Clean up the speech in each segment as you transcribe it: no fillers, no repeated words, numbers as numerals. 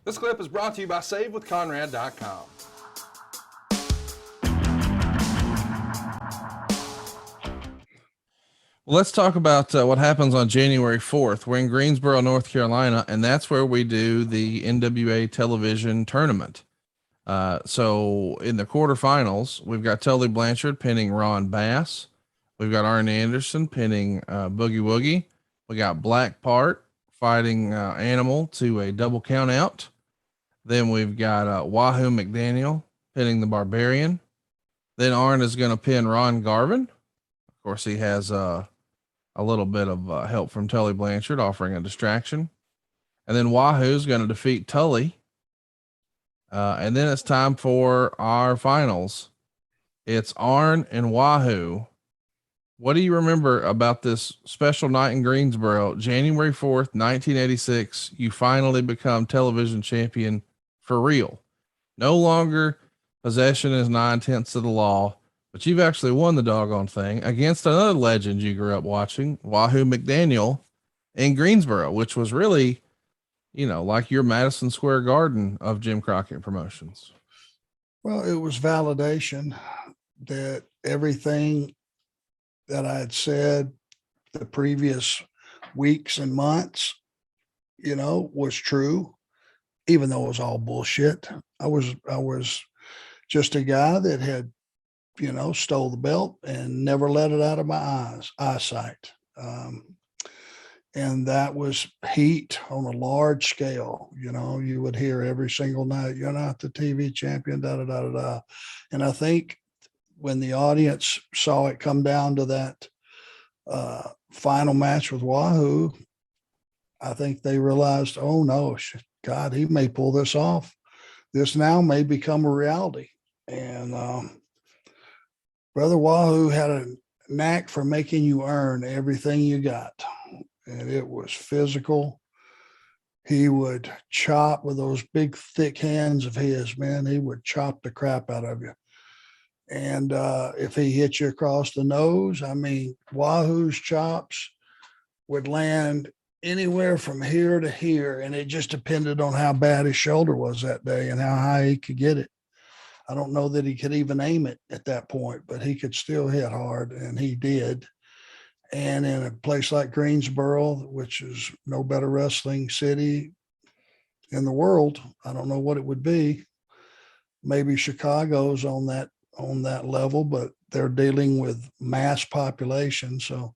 This clip is brought to you by SaveWithConrad.com. Well, let's talk about what happens on January 4th. We're in Greensboro, North Carolina, and that's where we do the NWA television tournament. So in the quarterfinals, we've got Tully Blanchard pinning Ron Bass. We've got Arn Anderson pinning Boogie Woogie. We got Black Part fighting Animal to a double count out. Then we've got Wahoo McDaniel pinning the Barbarian. Then Arn is going to pin Ron Garvin. Of course, he has a little bit of help from Tully Blanchard offering a distraction. And then Wahoo's going to defeat Tully. And then it's time for our finals. It's Arn and Wahoo. What do you remember about this special night in Greensboro, January 4th, 1986? You finally become television champion for real. No longer possession is 9/10 of the law, but you've actually won the doggone thing against another legend you grew up watching, Wahoo McDaniel, in Greensboro, which was really, like your Madison Square Garden of Jim Crockett Promotions. Well, it was validation that everything that I had said the previous weeks and months, was true, even though it was all bullshit. I was just a guy that had, stole the belt and never let it out of my eyesight. And that was heat on a large scale. You would hear every single night, "You're not the TV champion, da, da, da, da, da." And I think when the audience saw it come down to that final match with Wahoo, I think they realized, oh no, God, he may pull this off. This now may become a reality. And Brother Wahoo had a knack for making you earn everything you got. And it was physical. He would chop with those big, thick hands of his, man. He would chop the crap out of you. And if he hit you across the nose, Wahoo's chops would land anywhere from here to here. And it just depended on how bad his shoulder was that day and how high he could get it. I don't know that he could even aim it at that point, but he could still hit hard, and he did. And in a place like Greensboro, which is no better wrestling city in the world, I don't know what it would be. Maybe Chicago's on that level, but they're dealing with mass population. So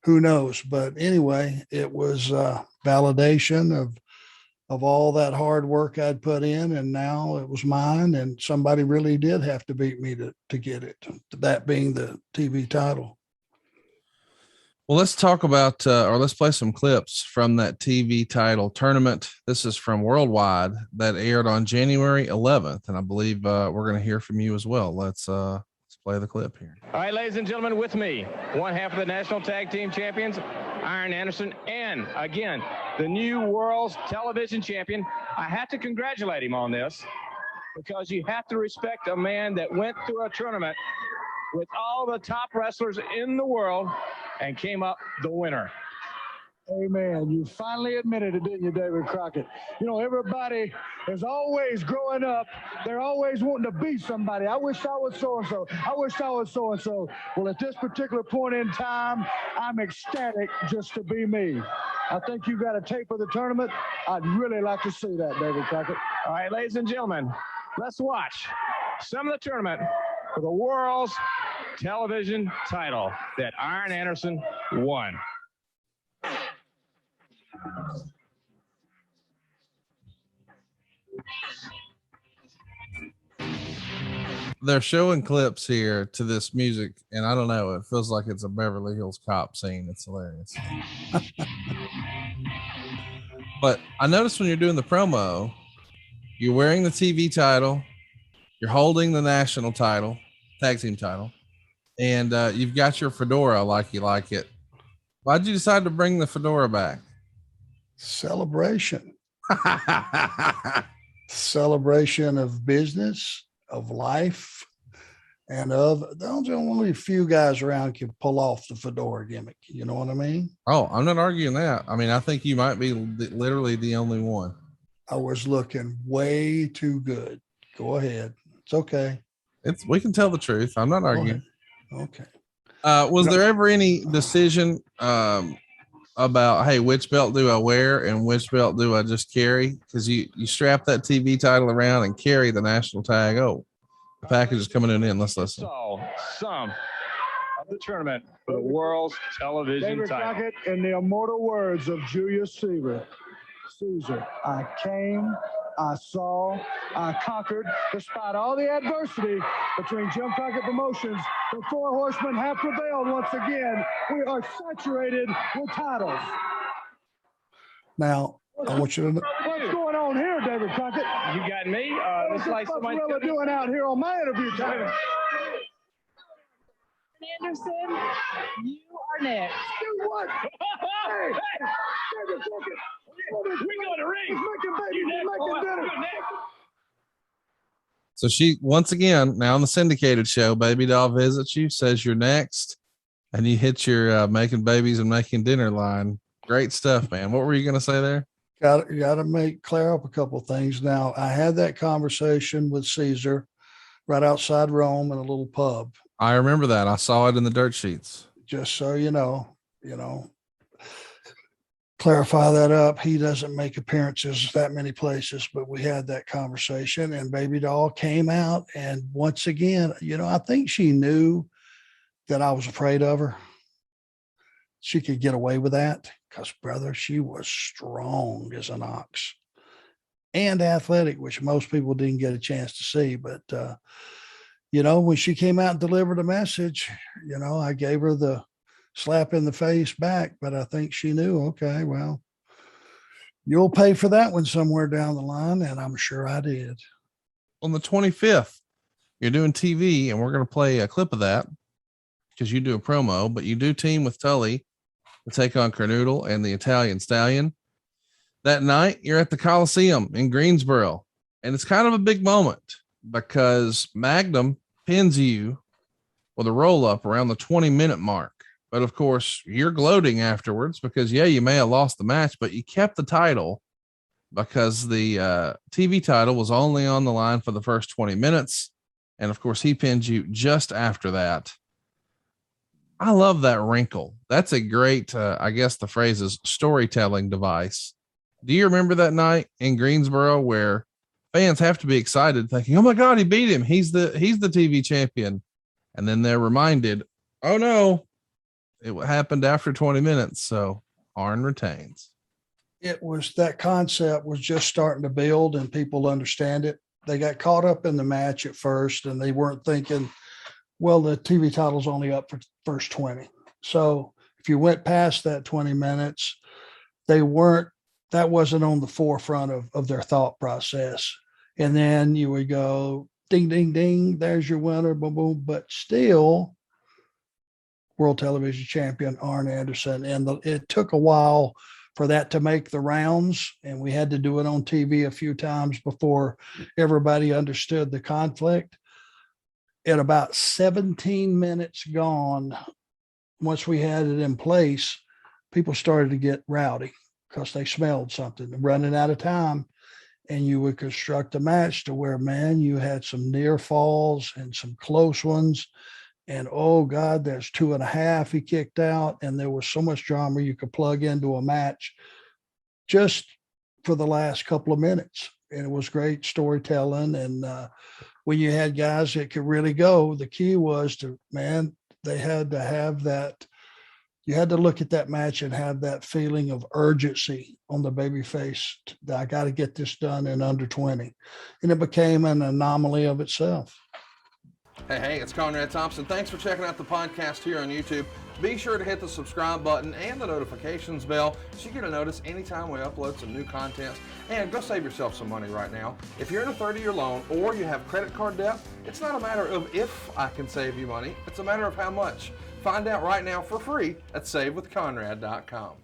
who knows? But anyway, it was validation of all that hard work I'd put in, and now it was mine. And somebody really did have to beat me to get it, that being the TV title. Well, let's talk about, or let's play some clips from that TV title tournament. This is from Worldwide that aired on January 11th. And I believe we're going to hear from you as well. Let's play the clip here. All right, ladies and gentlemen, with me, one half of the National Tag Team Champions, Arn Anderson, and again, the new World's Television Champion. I have to congratulate him on this, because you have to respect a man that went through a tournament with all the top wrestlers in the world and came up the winner. Amen. You finally admitted it, didn't you, David Crockett? Everybody is always growing up. They're always wanting to be somebody. I wish I was so-and-so. I wish I was so-and-so. Well, at this particular point in time, I'm ecstatic just to be me. I think you got a tape of the tournament. I'd really like to see that, David Crockett. All right, ladies and gentlemen, let's watch some of the tournament for the World's Television title that Arn Anderson won. They're showing clips here to this music, and I don't know, it feels like it's a Beverly Hills Cop scene. It's hilarious. But I noticed when you're doing the promo, you're wearing the TV title, you're holding the national title, tag team title, and you've got your fedora like you like it. Why'd you decide to bring the fedora back? Celebration. Celebration of business, of life, and there's only a few guys around can pull off the fedora gimmick. You know what I mean? Oh, I'm not arguing that. I think you might be literally the only one. I was looking way too good. Go ahead. It's okay. We can tell the truth. I'm not arguing. Okay. Was there ever any decision about, hey, which belt do I wear and which belt do I just carry? Because you strap that TV title around and carry the national tag. Oh, the package is coming in. Let's listen. So, some of the tournament for the world's television David title. Crockett, in the immortal words of Julius Caesar, I came, I saw, I conquered. Despite all the adversity between Jim Crockett Promotions, the Four Horsemen have prevailed once again. We are saturated with titles. Now, I want you to know. What's going on here, David Crockett? You got me. What's Looks like somebody's Barbarella doing out here on my interview time? Anderson, you are next. Do what? Hey, David Crockett. We go to ring. He's making babies. You He's next, boy. making dinner. You next. So she, once again, now on the syndicated show, Baby Doll visits you, says you're next, and you hit your making babies and making dinner line. Great stuff, man. What were you going to say there? Got to clear up a couple of things. Now, I had that conversation with Caesar right outside Rome in a little pub. I remember that. I saw it in the dirt sheets. Just so you know, clarify that up. He doesn't make appearances that many places, but we had that conversation, and Baby Doll came out. And once again, I think she knew that I was afraid of her. She could get away with that because, brother, she was strong as an ox and athletic, which most people didn't get a chance to see. But, when she came out and delivered a message, I gave her the slap in the face back, but I think she knew, okay, well, you'll pay for that one somewhere down the line. And I'm sure I did. On the 25th, you're doing TV, and we're going to play a clip of that because you do a promo, but you do team with Tully to take on Carnoodle and the Italian Stallion. That night, you're at the Coliseum in Greensboro, and it's kind of a big moment because Magnum pins you with a roll-up around the 20-minute mark. But, of course, you're gloating afterwards because, you may have lost the match, but you kept the title because the TV title was only on the line for the first 20 minutes. And, of course, he pins you just after that. I love that wrinkle. That's a great, I guess the phrase is storytelling device. Do you remember that night in Greensboro where fans have to be excited thinking, oh my God, he beat him. He's the TV champion. And then they're reminded, oh no, it happened after 20 minutes. So Arn retains. It was that concept was just starting to build and people understand it. They got caught up in the match at first and they weren't thinking, well, the TV title's only up for first 20. So if you went past that 20 minutes, that wasn't on the forefront of their thought process. And then you would go ding, ding, ding, there's your winner, boom, boom. But still, world television champion Arn Anderson. And it took a while for that to make the rounds. And we had to do it on TV a few times before everybody understood the conflict. At about 17 minutes gone, once we had it in place, people started to get rowdy because they smelled something, running out of time. And you would construct a match to where, man, you had some near falls and some close ones. And, oh, God, there's 2.5 he kicked out. And there was so much drama you could plug into a match just for the last couple of minutes. And it was great storytelling. And when you had guys that could really go, the key was they had to have that. You had to look at that match and have that feeling of urgency on the baby face. I got to get this done in under 20. And it became an anomaly of itself. Hey, it's Conrad Thompson. Thanks for checking out the podcast here on YouTube. Be sure to hit the subscribe button and the notifications bell so you get a notice anytime we upload some new content. And go save yourself some money right now. If you're in a 30-year loan or you have credit card debt, it's not a matter of if I can save you money. It's a matter of how much. Find out right now for free at SaveWithConrad.com.